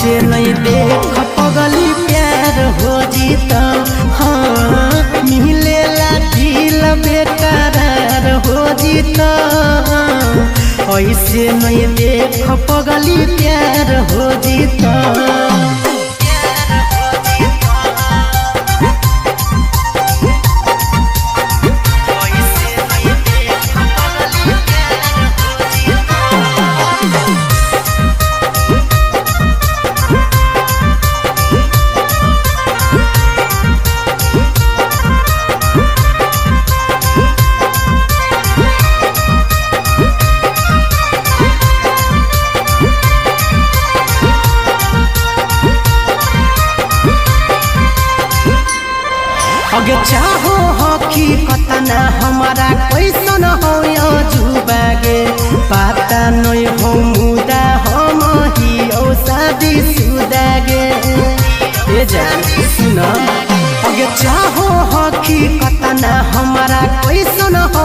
ऐसे नहीं देख पगली प्यार हो जीता। हाँ मिलेला दिल बेकरार हो जीता। ऐसे नहीं देख पगली प्यार हो जीता। अगे चाहो हकीकत ना हमारा कैसन हो जुबागे पता नहीं हो मुदा हम ही ओ शादी सुदागे। ए जान सुन अगे चाहो हकीकत ना हमारा कैसन हो